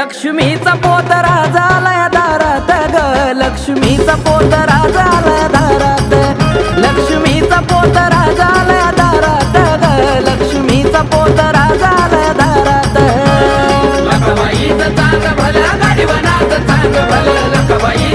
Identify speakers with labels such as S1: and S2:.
S1: लक्ष्मीचा पोतरा झालाय दारात ग, लक्ष्मीचा पोतरा झालाय दारात, लक्ष्मीचा पोतरा झालाय दारात ग, लक्ष्मीचा पोतरा झालाय दारात.
S2: लखबाईचं चांग भलं गाडीवनाचं चांग भलं, लखबाई